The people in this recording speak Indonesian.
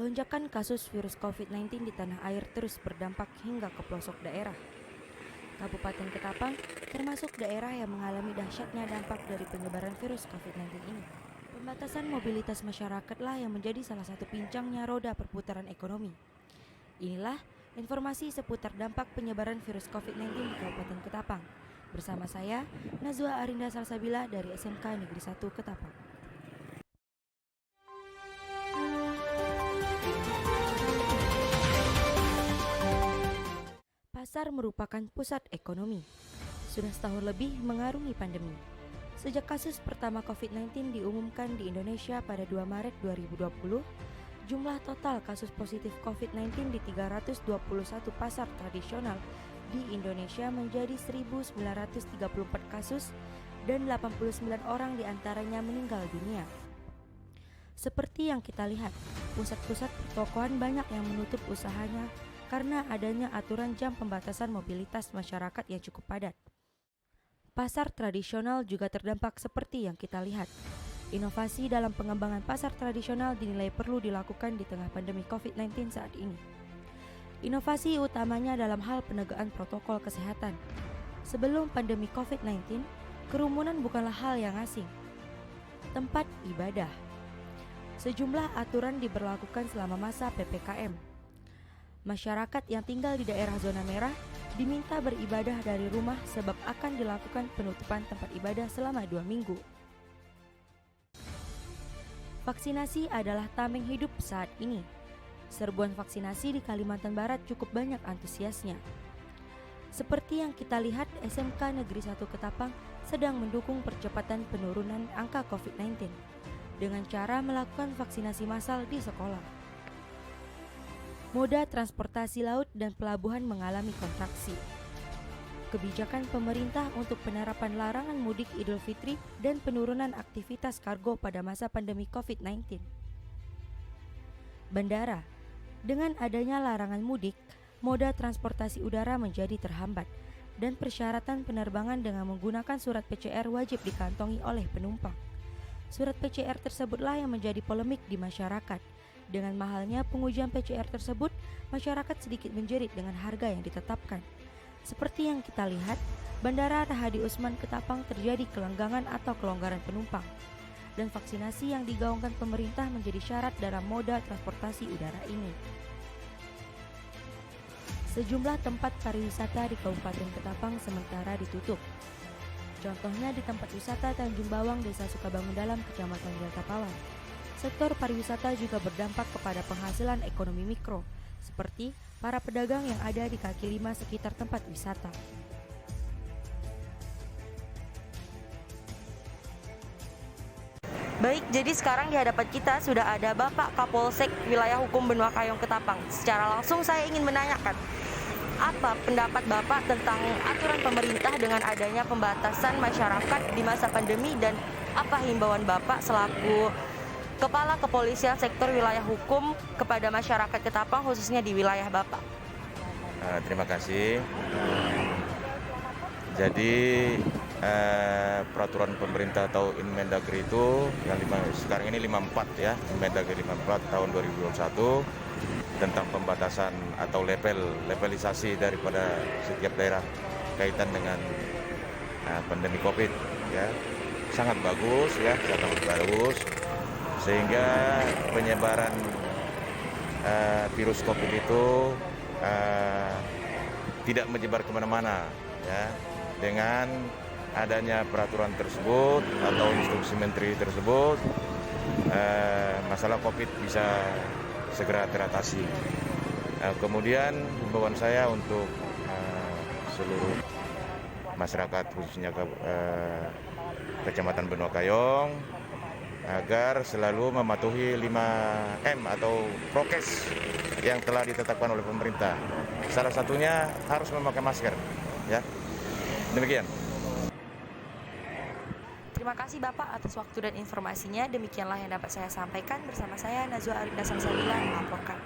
Lonjakan kasus virus COVID-19 di tanah air terus berdampak hingga ke pelosok daerah. Kabupaten Ketapang termasuk daerah yang mengalami dahsyatnya dampak dari penyebaran virus COVID-19 ini. Pembatasan mobilitas masyarakatlah yang menjadi salah satu pincangnya roda perputaran ekonomi. Inilah informasi seputar dampak penyebaran virus COVID-19 di Kabupaten Ketapang. Bersama saya, Nazwa Arinda Salsabila dari SMK Negeri 1 Ketapang. Pasar merupakan pusat ekonomi. Sudah setahun lebih mengarungi pandemi. Sejak kasus pertama COVID-19 diumumkan di Indonesia pada 2 Maret 2020, jumlah total kasus positif COVID-19 di 321 pasar tradisional di Indonesia menjadi 1.934 kasus dan 89 orang diantaranya meninggal dunia. Seperti yang kita lihat, pusat-pusat pertokoan banyak yang menutup usahanya karena adanya aturan jam pembatasan mobilitas masyarakat yang cukup padat. Pasar tradisional juga terdampak seperti yang kita lihat. Inovasi dalam pengembangan pasar tradisional dinilai perlu dilakukan di tengah pandemi COVID-19 saat ini. Inovasi utamanya dalam hal penegakan protokol kesehatan. Sebelum pandemi COVID-19, kerumunan bukanlah hal yang asing. Tempat ibadah. Sejumlah aturan diberlakukan selama masa PPKM. Masyarakat yang tinggal di daerah zona merah diminta beribadah dari rumah sebab akan dilakukan penutupan tempat ibadah selama 2 minggu. Vaksinasi adalah tameng hidup saat ini. Serbuan vaksinasi di Kalimantan Barat cukup banyak antusiasnya. Seperti yang kita lihat, SMK Negeri 1 Ketapang sedang mendukung percepatan penurunan angka COVID-19 dengan cara melakukan vaksinasi massal di sekolah. Moda transportasi laut dan pelabuhan mengalami kontraksi. Kebijakan pemerintah untuk penerapan larangan mudik Idul Fitri dan penurunan aktivitas kargo pada masa pandemi COVID-19. Bandara. Dengan adanya larangan mudik, moda transportasi udara menjadi terhambat dan persyaratan penerbangan dengan menggunakan surat PCR wajib dikantongi oleh penumpang. Surat PCR tersebutlah yang menjadi polemik di masyarakat. Dengan mahalnya pengujian PCR tersebut, masyarakat sedikit menjerit dengan harga yang ditetapkan. Seperti yang kita lihat, Bandara Rahadi Usman Ketapang terjadi kelanggangan atau kelonggaran penumpang. Dan vaksinasi yang digaungkan pemerintah menjadi syarat dalam moda transportasi udara ini. Sejumlah tempat pariwisata di Kabupaten Ketapang sementara ditutup. Contohnya di tempat wisata Tanjung Bawang, Desa Sukabangun Dalam, Kecamatan Delta Palang. Sektor pariwisata juga berdampak kepada penghasilan ekonomi mikro, seperti para pedagang yang ada di kaki lima sekitar tempat wisata. Baik, jadi sekarang di hadapan kita sudah ada Bapak Kapolsek Wilayah Hukum Benua Kayong Ketapang. Secara langsung saya ingin menanyakan, apa pendapat Bapak tentang aturan pemerintah dengan adanya pembatasan masyarakat di masa pandemi dan apa himbauan Bapak selaku Kepala Kepolisian Sektor Wilayah Hukum kepada masyarakat Ketapang khususnya di wilayah Bapak? Terima kasih. Jadi peraturan pemerintah atau Inmendagri itu yang sekarang ini 54 ya, Inmendagri 54 tahun 2021 tentang pembatasan atau levelisasi daripada setiap daerah kaitan dengan pandemi Covid ya. Sangat bagus ya, sangat bagus. Sehingga penyebaran virus COVID itu tidak menyebar kemana-mana ya. Dengan adanya peraturan tersebut atau instruksi menteri tersebut, masalah COVID bisa segera teratasi. Kemudian himbauan saya untuk seluruh masyarakat khususnya Kecamatan Benua Kayong agar selalu mematuhi 5M atau prokes yang telah ditetapkan oleh pemerintah. Salah satunya harus memakai masker, ya. Demikian. Terima kasih Bapak atas waktu dan informasinya. Demikianlah yang dapat saya sampaikan. Bersama saya Nazwa Arinda Salsabila melaporkan.